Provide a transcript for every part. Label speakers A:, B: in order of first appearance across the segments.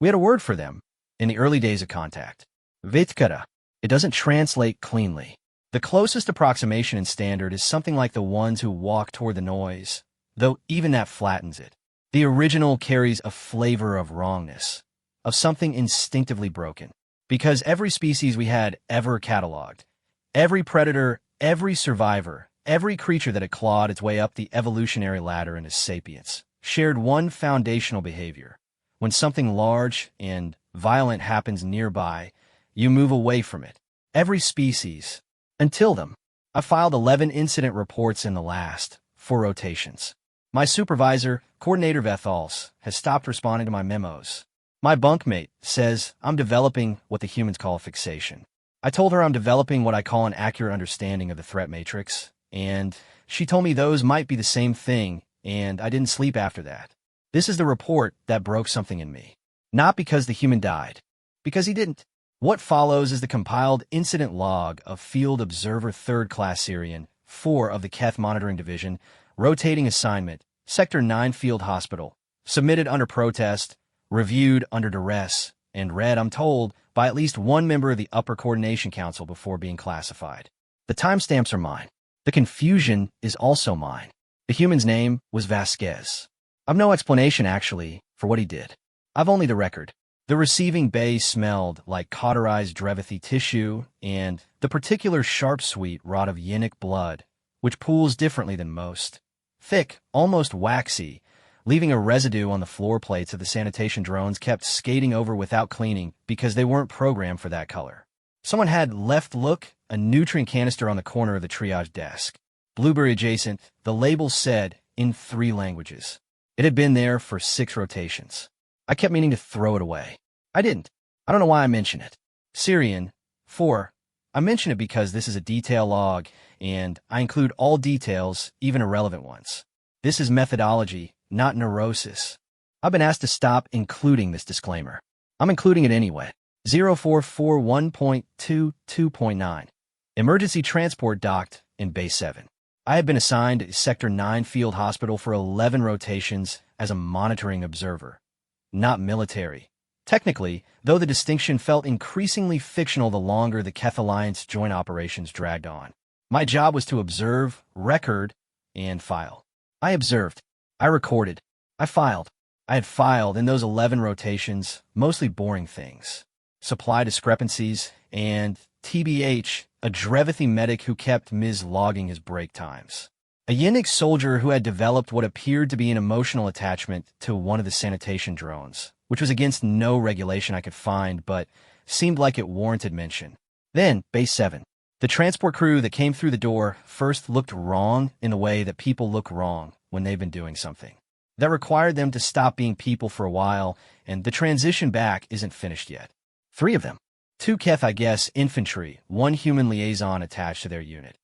A: We had a word for them in the early days of contact. Vitkara. It doesn't translate cleanly. The closest approximation in standard is something like the ones who walk toward the noise, though even that flattens it. The original carries a flavor of wrongness, of something instinctively broken. Because every species we had ever cataloged, every predator, every survivor, every creature that had clawed its way up the evolutionary ladder into sapience, shared one foundational behavior. When something large and violent happens nearby, you move away from it. Every species. Until them. I filed 11 incident reports in the last 4 rotations. My supervisor, Coordinator Vethals, has stopped responding to my memos. My bunkmate says I'm developing what the humans call a fixation. I told her I'm developing what I call an accurate understanding of the threat matrix, and she told me those might be the same thing, and I didn't sleep after that. This is the report that broke something in me. Not because the human died. Because he didn't. What follows is the compiled incident log of Field Observer 3rd Class Syrian, 4 of the Keth Monitoring Division, rotating assignment, Sector 9 Field Hospital, submitted under protest, reviewed under duress, and read, I'm told, by at least one member of the Upper Coordination Council before being classified. The timestamps are mine. The confusion is also mine. The human's name was Vasquez. I've no explanation, actually, for what he did. I've only the record. The receiving bay smelled like cauterized Drevethy tissue and the particular sharp sweet rot of Yinnick blood, which pools differently than most. Thick, almost waxy, leaving a residue on the floor plates of the sanitation drones kept skating over without cleaning because they weren't programmed for that color. Someone had left look a nutrient canister on the corner of the triage desk. Blueberry adjacent, the label said in 3 languages. It had been there for 6 rotations. I kept meaning to throw it away. I didn't. I don't know why I mention it. Syrian, 4. I mention it because this is a detail log, and I include all details, even irrelevant ones. This is methodology, not neurosis. I've been asked to stop including this disclaimer. I'm including it anyway. 0441.22.9. Emergency transport docked in Bay 7. I had been assigned to Sector 9 Field Hospital for 11 rotations as a monitoring observer. Not military. Technically, though the distinction felt increasingly fictional the longer the Keth Alliance joint operations dragged on. My job was to observe, record, and file. I observed. I recorded. I filed. I had filed in those 11 rotations, mostly boring things. Supply discrepancies, and TBH, a Drevethy medic who kept logging his break times. A Yinnick soldier who had developed what appeared to be an emotional attachment to one of the sanitation drones, which was against no regulation I could find, but seemed like it warranted mention. Then, Base 7. The transport crew that came through the door first looked wrong in the way that people look wrong when they've been doing something. That required them to stop being people for a while, and the transition back isn't finished yet. 3 of them. 2 Keth, I guess, infantry, 1 human liaison attached to their unit.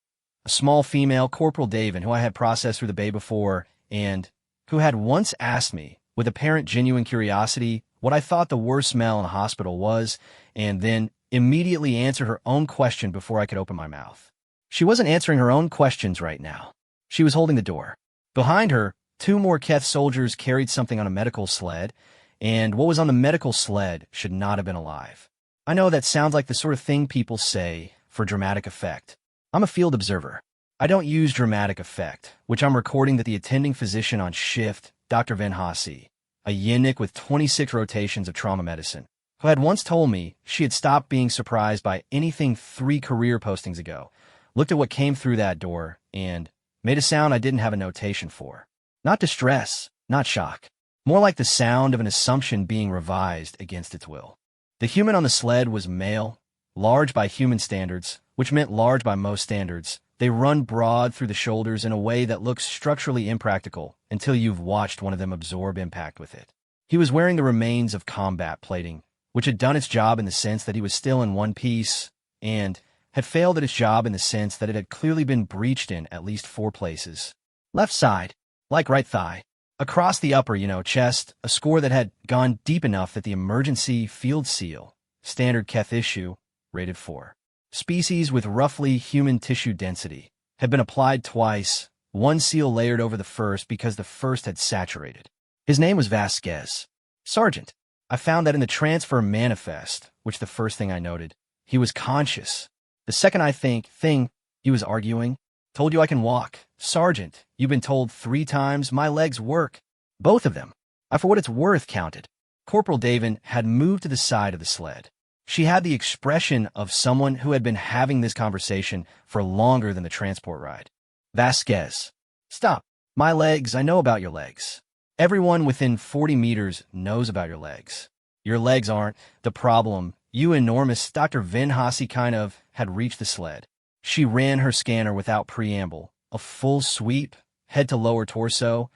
A: A small female, Corporal Davin, who I had processed through the bay before, and who had once asked me, with apparent genuine curiosity, what I thought the worst smell in a hospital was, and then immediately answered her own question before I could open my mouth. She wasn't answering her own questions right now. She was holding the door. Behind her, 2 more Keth soldiers carried something on a medical sled, and what was on the medical sled should not have been alive. I know that sounds like the sort of thing people say for dramatic effect. I'm a field observer. I don't use dramatic effect, which I'm recording that the attending physician on shift, Dr. Van Hasse, a Yinnick with 26 rotations of trauma medicine, who had once told me she had stopped being surprised by anything 3 career postings ago, looked at what came through that door, and made a sound I didn't have a notation for. Not distress, not shock. More like the sound of an assumption being revised against its will. The human on the sled was male, large by human standards, which meant large by most standards. They run broad through the shoulders in a way that looks structurally impractical until you've watched one of them absorb impact with it. He was wearing the remains of combat plating, which had done its job in the sense that he was still in one piece, and had failed at its job in the sense that it had clearly been breached in at least 4 places. Left side, like right thigh. Across the upper, chest, a score that had gone deep enough that the emergency field seal, standard Keth issue, rated 4. Species with roughly human tissue density, had been applied twice, 1 seal layered over the first because the first had saturated. His name was Vasquez. Sergeant. I found that in the transfer manifest, which the first thing I noted, he was conscious. The second thing, he was arguing. Told you I can walk. Sergeant, you've been told 3 times my legs work. Both of them. I, for what it's worth, counted. Corporal Davin had moved to the side of the sled. She had the expression of someone who had been having this conversation for longer than the transport ride. Vasquez. Stop. My legs, I know about your legs. Everyone within 40 meters knows about your legs. Your legs aren't the problem. You enormous Dr. Vinhasi kind of had reached the sled. She ran her scanner without preamble, a full sweep, head to lower torso,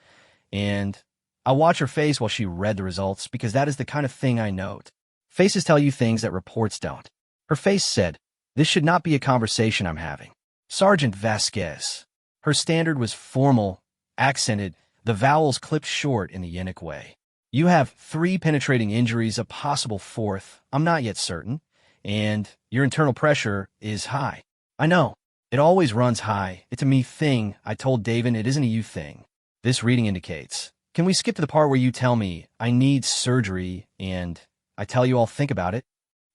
A: and I watch her face while she read the results because that is the kind of thing I note. Faces tell you things that reports don't. Her face said, "This should not be a conversation I'm having." Sergeant Vasquez. Her standard was formal, accented, the vowels clipped short in the Yenic way. You have 3 penetrating injuries, a possible 4th, I'm not yet certain, and your internal pressure is high. I know. It always runs high. It's a me thing. I told Davin it isn't a you thing. This reading indicates. Can we skip to the part where you tell me I need surgery and I tell you I'll think about it?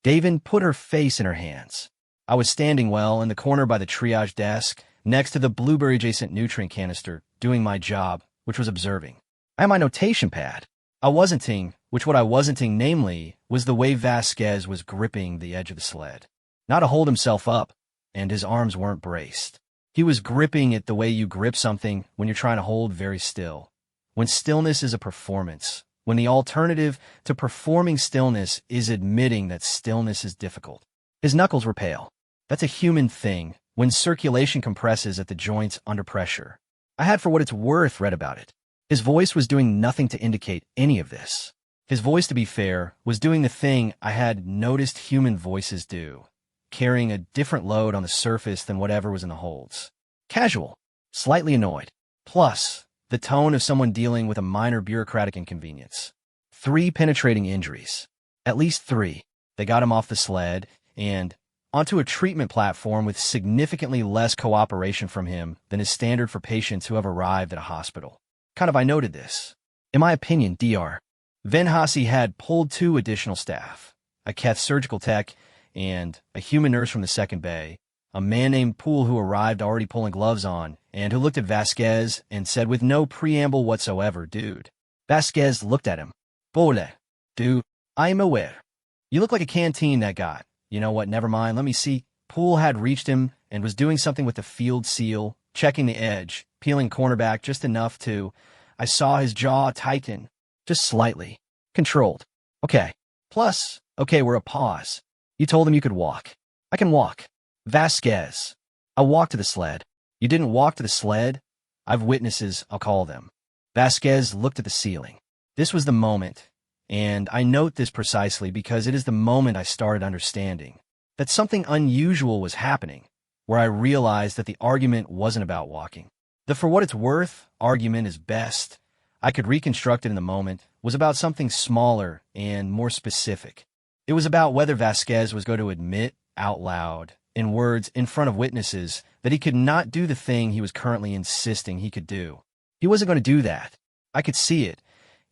A: Davin put her face in her hands. I was standing well in the corner by the triage desk, next to the blueberry-adjacent nutrient canister, doing my job, which was observing. I had my notation pad. I wasn'ting, namely, was the way Vasquez was gripping the edge of the sled. Not to hold himself up, and his arms weren't braced. He was gripping it the way you grip something when you're trying to hold very still. When stillness is a performance, when the alternative to performing stillness is admitting that stillness is difficult. His knuckles were pale. That's a human thing when circulation compresses at the joints under pressure. I had, for what it's worth, read about it. His voice was doing nothing to indicate any of this. His voice, to be fair, was doing the thing I had noticed human voices do, carrying a different load on the surface than whatever was in the holds. Casual, slightly annoyed, plus the tone of someone dealing with a minor bureaucratic inconvenience. 3 penetrating injuries. At least 3. They got him off the sled and onto a treatment platform with significantly less cooperation from him than is standard for patients who have arrived at a hospital. I noted this. In my opinion, Dr. Vinhasi had pulled 2 additional staff, a cath surgical tech and a human nurse from the second bay, a man named Poole who arrived already pulling gloves on, and who looked at Vasquez and said with no preamble whatsoever, "Dude." Vasquez looked at him. "Bole. Dude, I am aware. You look like a canteen that got. You know what, never mind, let me see." Poole had reached him and was doing something with the field seal, checking the edge, peeling cornerback just enough to... I saw his jaw tighten. Just slightly. Controlled. Okay. Plus, okay, we're a pause. You told him you could walk. I can walk. Vasquez. I walked to the sled. You didn't walk to the sled? I've witnesses, I'll call them. Vasquez looked at the ceiling. This was the moment, and I note this precisely because it is the moment I started understanding that something unusual was happening, where I realized that the argument wasn't about walking. The for what it's worth argument is best. I could reconstruct it in the moment, was about something smaller and more specific. It was about whether Vasquez was going to admit out loud, in words in front of witnesses, that he could not do the thing he was currently insisting he could do. He wasn't going to do that. I could see it,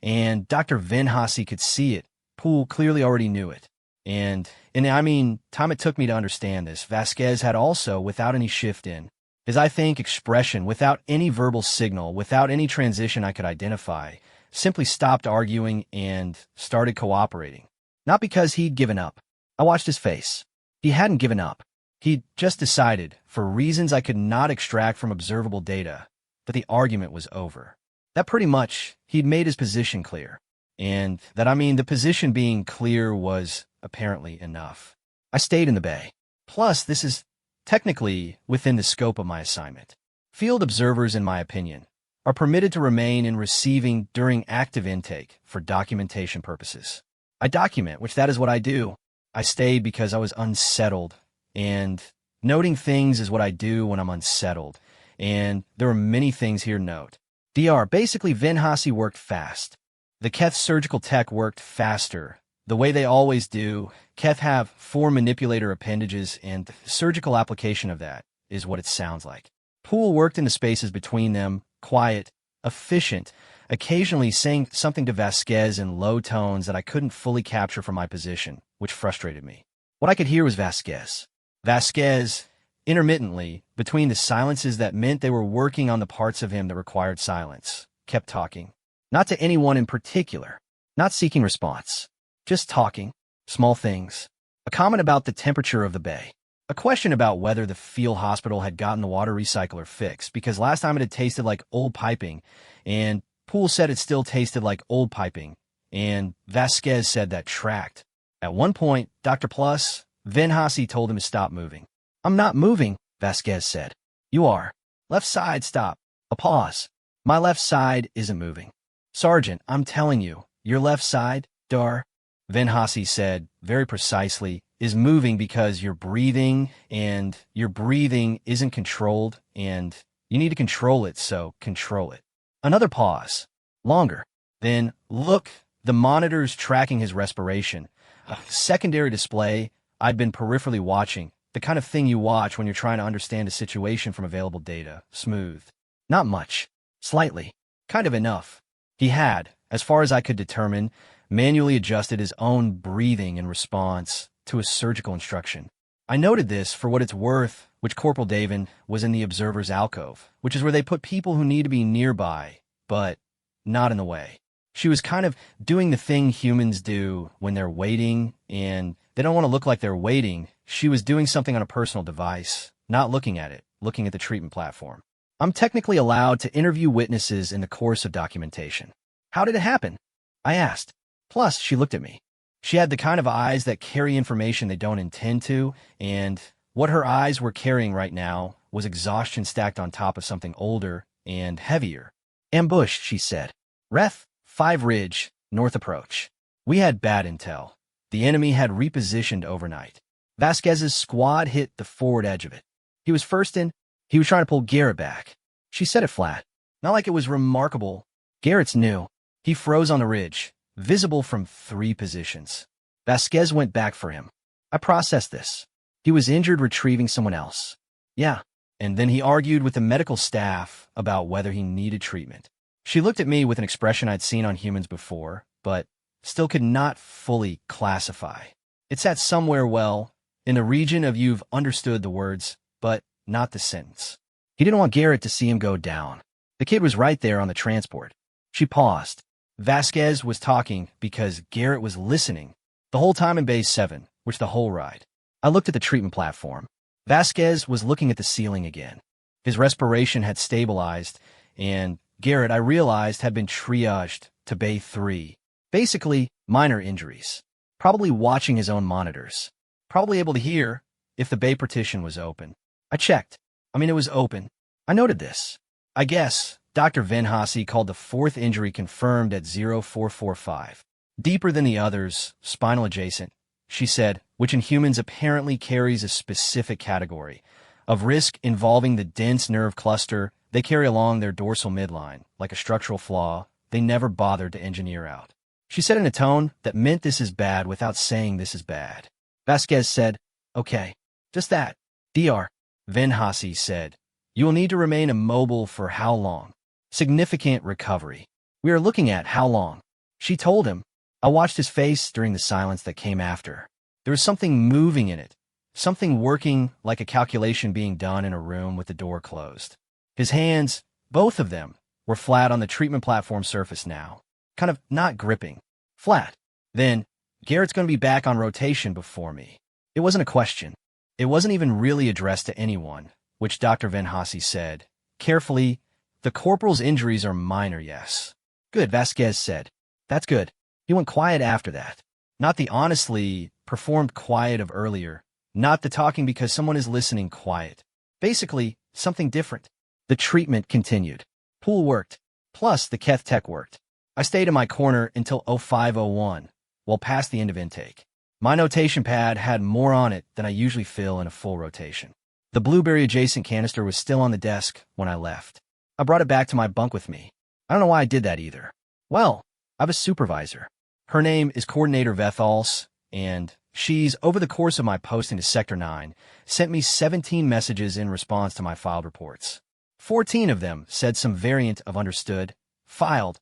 A: and Dr. Vinhasi could see it. Poole clearly already knew it. And time it took me to understand this, Vasquez had also, without any shift in, his expression, without any verbal signal, without any transition I could identify, simply stopped arguing and started cooperating. Not because he'd given up. I watched his face. He hadn't given up. He'd just decided, for reasons I could not extract from observable data, that the argument was over. That pretty much, he'd made his position clear. And the position being clear was apparently enough. I stayed in the bay. Plus, this is technically within the scope of my assignment. Field observers, in my opinion, are permitted to remain in receiving during active intake for documentation purposes. I document, which that is what I do. I stayed because I was unsettled, and noting things is what I do when I'm unsettled, and there are many things here to note. Basically, Vinhasi worked fast. The Keth surgical tech worked faster. The way they always do. Keth have 4 manipulator appendages, and the surgical application of that is what it sounds like. Poole worked in the spaces between them, quiet, efficient, occasionally saying something to Vasquez in low tones that I couldn't fully capture from my position, which frustrated me. What I could hear was Vasquez. Vasquez, intermittently, between the silences that meant they were working on the parts of him that required silence, kept talking. Not to anyone in particular, not seeking response, just talking, small things. A comment about the temperature of the bay. A question about whether the field hospital had gotten the water recycler fixed, because last time it had tasted like old piping, and Poole said it still tasted like old piping, and Vasquez said that tracked. At one point, Dr. Plus, Venhasi told him to stop moving. I'm not moving, Vasquez said. You are. Left side, stop. A pause. My left side isn't moving. Sergeant, I'm telling you, your left side, Dar, Venhasi said, very precisely, is moving because you're breathing, and your breathing isn't controlled, and you need to control it, so control it. Another pause. Longer. Then, look, the monitor's tracking his respiration. A secondary display I'd been peripherally watching, the kind of thing you watch when you're trying to understand a situation from available data. Smooth. Not much. Slightly. Kind of enough. He had, as far as I could determine, manually adjusted his own breathing in response to a surgical instruction. I noted this for what it's worth, which Corporal Davin was in the observer's alcove, which is where they put people who need to be nearby, but not in the way. She was kind of doing the thing humans do when they're waiting, and they don't want to look like they're waiting. She was doing something on a personal device, not looking at it, looking at the treatment platform. I'm technically allowed to interview witnesses in the course of documentation. How did it happen? I asked. Plus, she looked at me. She had the kind of eyes that carry information they don't intend to, and what her eyes were carrying right now was exhaustion stacked on top of something older and heavier. Ambush, she said. Ref, 5 Ridge, north approach. We had bad intel. The enemy had repositioned overnight. Vasquez's squad hit the forward edge of it. He was first in. He was trying to pull Garrett back. She said it flat. Not like it was remarkable. Garrett's new. He froze on the ridge, visible from 3 positions. Vasquez went back for him. I processed this. He was injured retrieving someone else. Yeah. And then he argued with the medical staff about whether he needed treatment. She looked at me with an expression I'd seen on humans before, but still could not fully classify. It sat somewhere, well, in the region of you've understood the words, but not the sentence. He didn't want Garrett to see him go down. The kid was right there on the transport. She paused. Vasquez was talking because Garrett was listening the whole time in Bay 7, which the whole ride. I looked at the treatment platform. Vasquez was looking at the ceiling again. His respiration had stabilized, and Garrett, I realized, had been triaged to Bay 3. Basically, minor injuries. Probably watching his own monitors. Probably able to hear if the bay partition was open. I checked. It was open. I noted this. I guess Dr. Venhasi called the 4th injury confirmed at 0445. Deeper than the others, spinal adjacent, she said, which in humans apparently carries a specific category of risk involving the dense nerve cluster they carry along their dorsal midline, like a structural flaw they never bothered to engineer out. She said in a tone that meant this is bad without saying this is bad. Vasquez said, okay, just that. Dr. Venhasi said, you will need to remain immobile for how long? Significant recovery. We are looking at how long. She told him. I watched his face during the silence that came after. There was something moving in it, something working like a calculation being done in a room with the door closed. His hands, both of them, were flat on the treatment platform surface now, kind of not gripping. Flat. Then, Garrett's going to be back on rotation before me. It wasn't a question. It wasn't even really addressed to anyone, which Dr. Venhasi said. Carefully, the corporal's injuries are minor, yes. Good, Vasquez said. That's good. He went quiet after that. Not the honestly performed quiet of earlier. Not the talking because someone is listening quiet. Basically, something different. The treatment continued. Pool worked. Plus, the Keth Tech worked. I stayed in my corner until 0501, well past the end of intake. My notation pad had more on it than I usually fill in a full rotation. The blueberry-adjacent canister was still on the desk when I left. I brought it back to my bunk with me. I don't know why I did that either. Well, I have a supervisor. Her name is Coordinator Vethals, and she's, over the course of my posting to Sector 9, sent me 17 messages in response to my filed reports. 14 of them said some variant of understood, filed,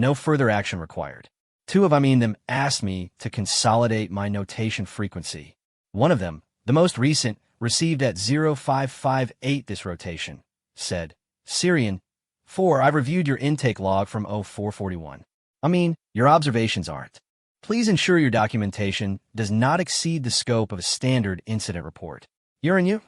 A: No further action required. Two of them asked me to consolidate my notation frequency. One of them, the most recent, received at 0558 this rotation, said, Syrian, 4, I've reviewed your intake log from 0441. Your observations aren't. Please ensure your documentation does not exceed the scope of a standard incident report. You're in you?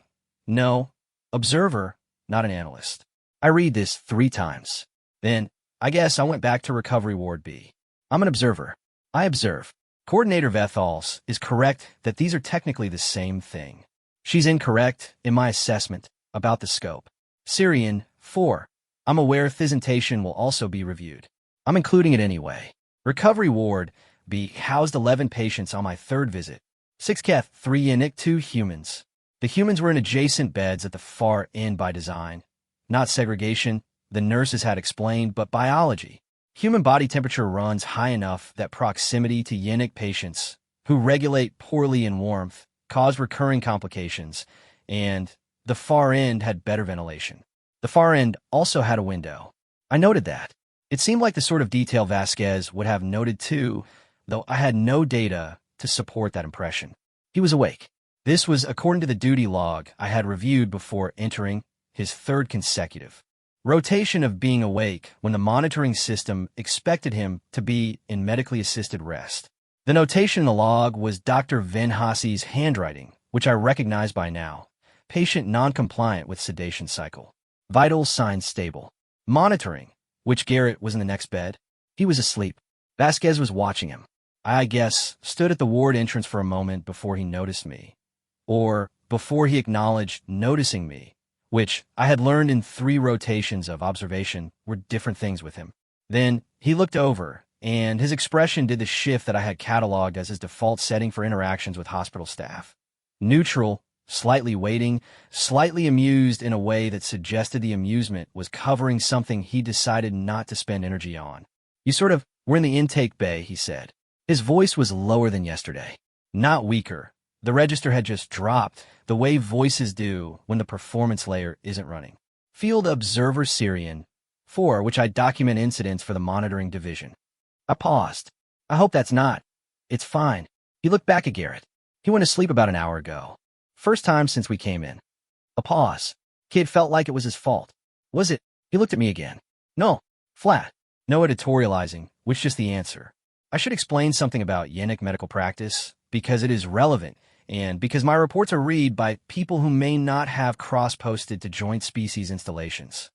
A: No. Observer, not an analyst. I read this 3 times. Then, I guess I went back to Recovery Ward B. I'm an observer. I observe. Coordinator Vethals is correct that these are technically the same thing. She's incorrect in my assessment about the scope. Syrian, 4. I'm aware Thisentation will also be reviewed. I'm including it anyway. Recovery Ward B housed 11 patients on my 3rd visit. 6 Keth, 3 Yannick, 2 humans. The humans were in adjacent beds at the far end by design. Not segregation, the nurses had explained, but biology. Human body temperature runs high enough that proximity to Yannick patients, who regulate poorly in warmth, cause recurring complications, and the far end had better ventilation. The far end also had a window. I noted that. It seemed like the sort of detail Vasquez would have noted too, though I had no data to support that impression. He was awake. This was according to the duty log I had reviewed before entering his 3rd consecutive rotation of being awake when the monitoring system expected him to be in medically assisted rest. The notation in the log was Dr. Venhassi's handwriting, which I recognized by now. Patient non-compliant with sedation cycle. Vital signs stable. Monitoring, which Garrett was in the next bed. He was asleep. Vasquez was watching him. I guess stood at the ward entrance for a moment before he noticed me. Or before he acknowledged noticing me, which I had learned in 3 rotations of observation were different things with him. Then he looked over, and his expression did the shift that I had cataloged as his default setting for interactions with hospital staff. Neutral, slightly waiting, slightly amused in a way that suggested the amusement was covering something he decided not to spend energy on. You sort of were in the intake bay, he said. His voice was lower than yesterday, not weaker. The register had just dropped, the way voices do when the performance layer isn't running. Field Observer Syrian, 4, which I document incidents for the monitoring division. I paused. I hope that's not. It's fine. He looked back at Garrett. He went to sleep about an hour ago. First time since we came in. A pause. Kid felt like it was his fault. Was it? He looked at me again. No. Flat. No editorializing, which just the answer. I should explain something about Yannick medical practice, because it is relevant, and because my reports are read by people who may not have cross-posted to joint species installations.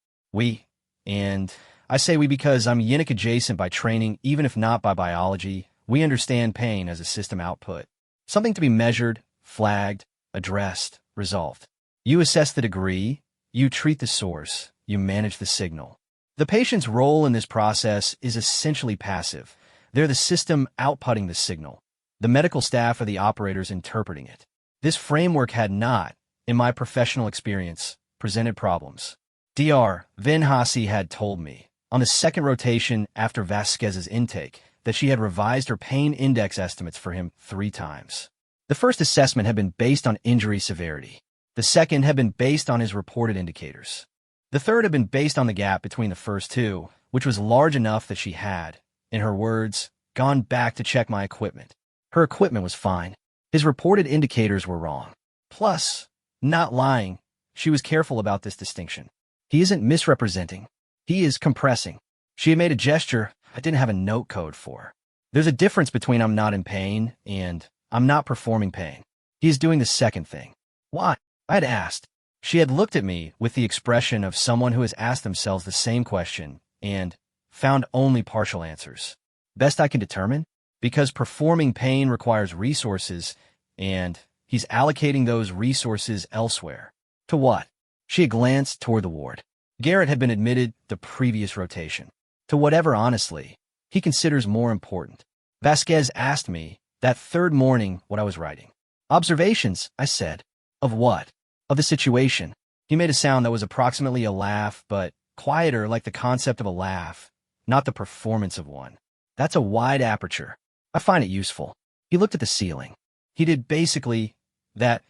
A: And I say we because I'm Yannick adjacent by training, even if not by biology, we understand pain as a system output. Something to be measured, flagged, addressed, resolved. You assess the degree, you treat the source, you manage the signal. The patient's role in this process is essentially passive. They're the system outputting the signal. The medical staff are the operators interpreting it. This framework had not, in my professional experience, presented problems. Dr. Venhassi had told me, on the 2nd rotation after Vasquez's intake, that she had revised her pain index estimates for him 3 times. The first assessment had been based on injury severity. The second had been based on his reported indicators. The third had been based on the gap between the first 2, which was large enough that she had, in her words, gone back to check my equipment. Her equipment was fine. His reported indicators were wrong. Plus, not lying, she was careful about this distinction. He isn't misrepresenting. He is compressing. She had made a gesture I didn't have a note code for. There's a difference between I'm not in pain and I'm not performing pain. He is doing the second thing. Why? I had asked. She had looked at me with the expression of someone who has asked themselves the same question and found only partial answers. Best I can determine, because performing pain requires resources, and he's allocating those resources elsewhere. To what? She had glanced toward the ward. Garrett had been admitted the previous rotation. To whatever, honestly, he considers more important. Vasquez asked me that 3rd morning what I was writing. Observations, I said. Of what? Of the situation. He made a sound that was approximately a laugh, but quieter, like the concept of a laugh, not the performance of one. That's a wide aperture. I find it useful. He looked at the ceiling. He did basically that,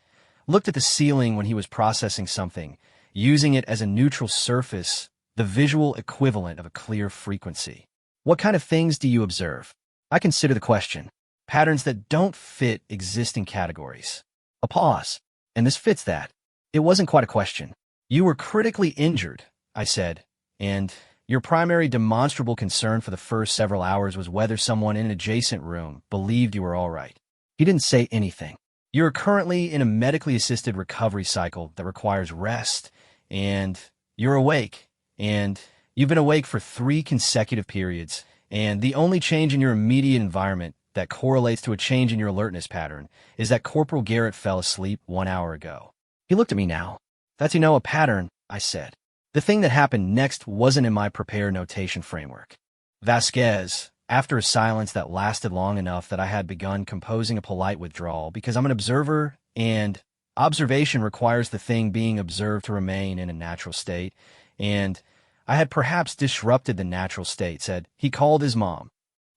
A: looked at the ceiling when he was processing something, using it as a neutral surface, the visual equivalent of a clear frequency. What kind of things do you observe? I consider the question. Patterns that don't fit existing categories. A pause. And this fits that. It wasn't quite a question. You were critically injured, I said, and your primary demonstrable concern for the first several hours was whether someone in an adjacent room believed you were all right. He didn't say anything. You're currently in a medically assisted recovery cycle that requires rest, and you're awake, and you've been awake for 3 consecutive periods, and the only change in your immediate environment that correlates to a change in your alertness pattern is that Corporal Garrett fell asleep 1 hour ago. He looked at me now. That's, a pattern, I said. The thing that happened next wasn't in my prepared notation framework. Vasquez, after a silence that lasted long enough that I had begun composing a polite withdrawal because I'm an observer and observation requires the thing being observed to remain in a natural state, and I had perhaps disrupted the natural state, said, he called his mom.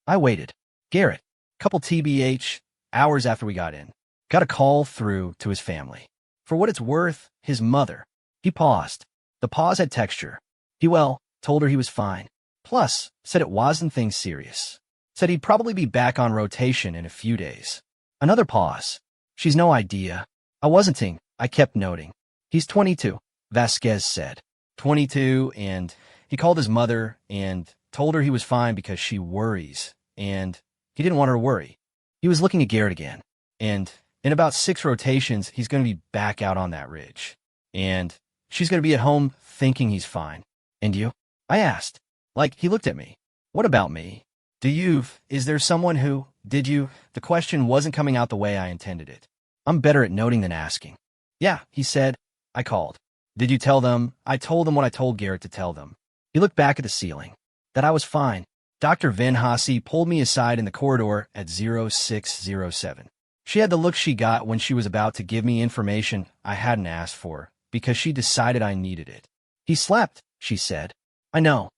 A: I waited. Garrett, couple TBH, hours after we got in, got a call through to his family. For what it's worth, his mother. He paused. The pause had texture. He, told her he was fine. Plus, said it wasn't things serious. Said he'd probably be back on rotation in a few days. Another pause. She's no idea. I wasn't. I kept noting. He's 22, Vasquez said. 22, and he called his mother and told her he was fine because she worries, and he didn't want her to worry. He was looking at Garrett again, and in about 6 rotations, he's going to be back out on that ridge. And she's going to be at home thinking he's fine. And you? I asked. He looked at me. What about me? Is there someone who, The question wasn't coming out the way I intended it. I'm better at noting than asking. Yeah, he said. I called. Did you tell them? I told them what I told Garrett to tell them. He looked back at the ceiling. That I was fine. Dr. Van Hasse pulled me aside in the corridor at 0607. She had the look she got when she was about to give me information I hadn't asked for, because she decided I needed it. He slept, she said. I know.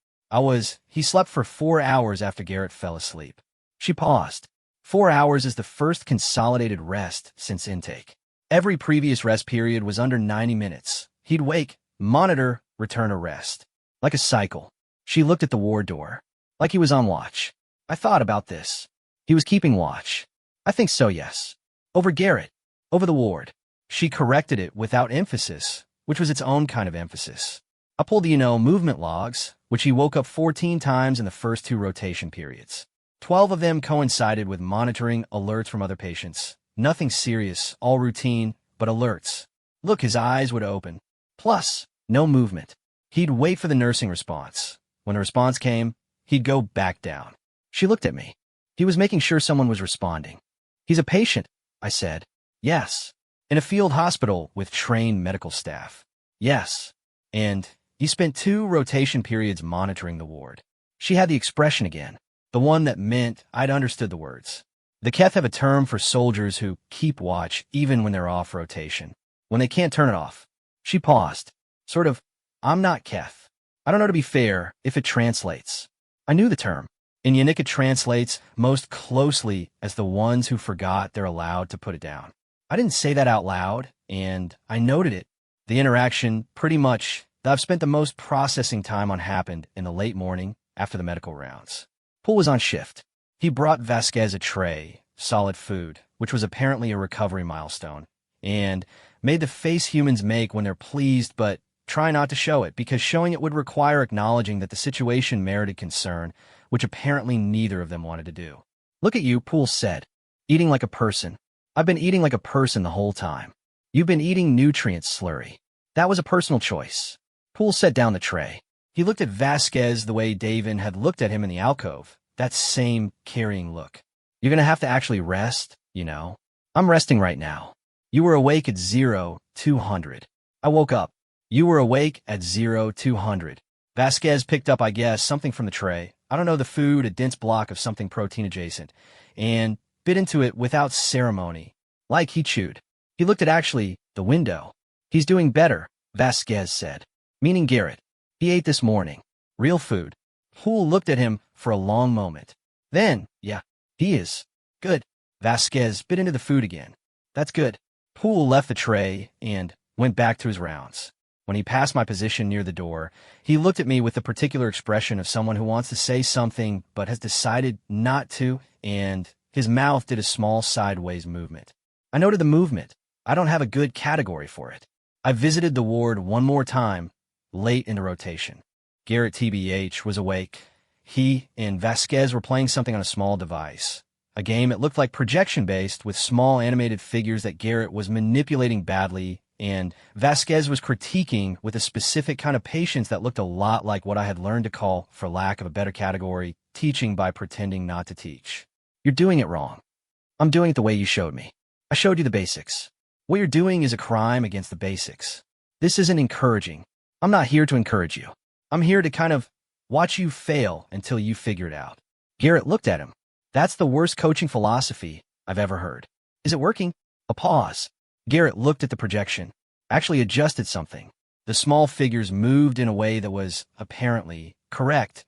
A: He slept for 4 hours after Garrett fell asleep. She paused. 4 hours is the first consolidated rest since intake. Every previous rest period was under 90 minutes. He'd wake, monitor, return to rest. Like a cycle. She looked at the ward door. Like he was on watch. I thought about this. He was keeping watch. I think so, yes. Over Garrett. Over the ward. She corrected it without emphasis, which was its own kind of emphasis. I pulled the, movement logs, which he woke up 14 times in the first 2 rotation periods. 12 of them coincided with monitoring alerts from other patients. Nothing serious, all routine, but alerts. Look, his eyes would open. Plus, no movement. He'd wait for the nursing response. When the response came, he'd go back down. She looked at me. He was making sure someone was responding. He's a patient, I said. Yes. In a field hospital with trained medical staff. Yes. And he spent 2 rotation periods monitoring the ward. She had the expression again, the one that meant I'd understood the words. The Keth have a term for soldiers who keep watch even when they're off rotation, when they can't turn it off. She paused. Sort of, I'm not Keth. I don't know, to be fair, if it translates. I knew the term. In Yannick it translates most closely as the ones who forgot they're allowed to put it down. I didn't say that out loud, and I noted it. The interaction, pretty much, that I've spent the most processing time on happened in the late morning after the medical rounds. Poole was on shift. He brought Vasquez a tray, solid food, which was apparently a recovery milestone, and made the face humans make when they're pleased but try not to show it, because showing it would require acknowledging that the situation merited concern, which apparently neither of them wanted to do. Look at you, Poole said. Eating like a person. I've been eating like a person the whole time. You've been eating nutrients slurry. That was a personal choice. Poole set down the tray. He looked at Vasquez the way Davin had looked at him in the alcove, that same carrying look. You're going to have to actually rest, I'm resting right now. You were awake at 0200. I woke up. You were awake at 0200. Vasquez picked up, I guess, something from the tray. I don't know, the food, a dense block of something protein adjacent, and bit into it without ceremony, like he chewed. He looked at the window. He's doing better, Vasquez said. Meaning Garrett. He ate this morning. Real food. Poole looked at him for a long moment. Then, yeah, he is. Good. Vasquez bit into the food again. That's good. Poole left the tray and went back to his rounds. When he passed my position near the door, he looked at me with the particular expression of someone who wants to say something but has decided not to, and his mouth did a small sideways movement. I noted the movement. I don't have a good category for it. I visited the ward one more time, late in the rotation. Garrett TBH was awake. He and Vasquez were playing something on a small device. A game that looked like projection-based with small animated figures that Garrett was manipulating badly, and Vasquez was critiquing with a specific kind of patience that looked a lot like what I had learned to call, for lack of a better category, teaching by pretending not to teach. You're doing it wrong. I'm doing it the way you showed me. I showed you the basics. What you're doing is a crime against the basics. This isn't encouraging. I'm not here to encourage you. I'm here to kind of watch you fail until you figure it out. Garrett looked at him. That's the worst coaching philosophy I've ever heard. Is it working? A pause. Garrett looked at the projection, actually adjusted something. The small figures moved in a way that was, apparently, correct.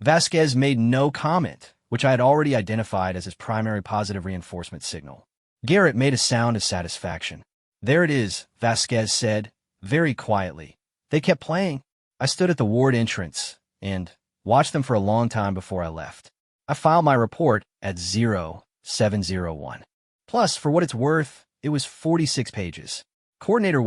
A: Vasquez made no comment, which I had already identified as his primary positive reinforcement signal. Garrett made a sound of satisfaction. There it is, Vasquez said, very quietly. They kept playing. I stood at the ward entrance and watched them for a long time before I left. I filed my report at 0701. Plus, for what it's worth, it was 46 pages. Coordinator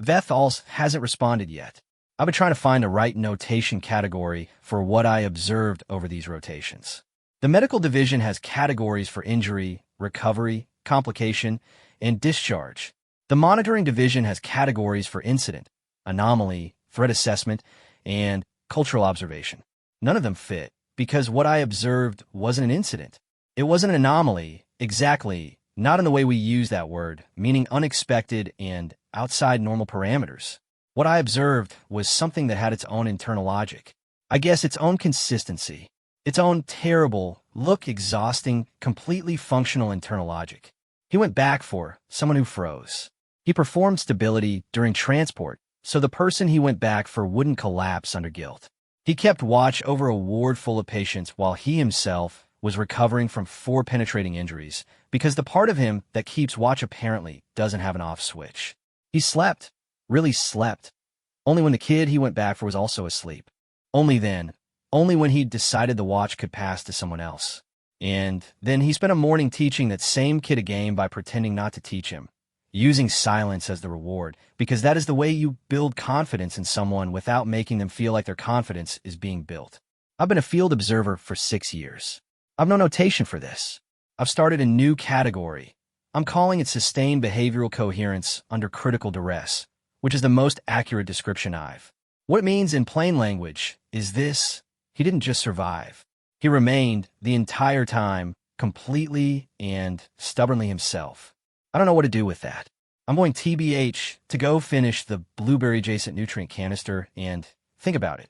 A: Veth hasn't responded yet. I've been trying to find the right notation category for what I observed over these rotations. The medical division has categories for injury, recovery, complication, and discharge. The monitoring division has categories for incident, anomaly, threat assessment, and cultural observation. None of them fit, because what I observed wasn't an incident. It wasn't an anomaly, exactly, not in the way we use that word, meaning unexpected and outside normal parameters. What I observed was something that had its own internal logic. I guess its own consistency. Its own terrible, exhausting, completely functional internal logic. He went back for someone who froze. He performed stability during transport, so the person he went back for wouldn't collapse under guilt. He kept watch over a ward full of patients while he himself was recovering from 4 penetrating injuries, because the part of him that keeps watch apparently doesn't have an off switch. He slept, really slept. Only when the kid he went back for was also asleep. Only then. Only when he'd decided the watch could pass to someone else. And then he spent a morning teaching that same kid a game by pretending not to teach him, using silence as the reward, because that is the way you build confidence in someone without making them feel like their confidence is being built. I've been a field observer for 6 years. I've no notation for this. I've started a new category. I'm calling it sustained behavioral coherence under critical duress, which is the most accurate description I've. What it means in plain language is this: he didn't just survive. He remained, the entire time, completely and stubbornly himself. I don't know what to do with that. I'm going TBH to go finish the blueberry-adjacent nutrient canister and think about it.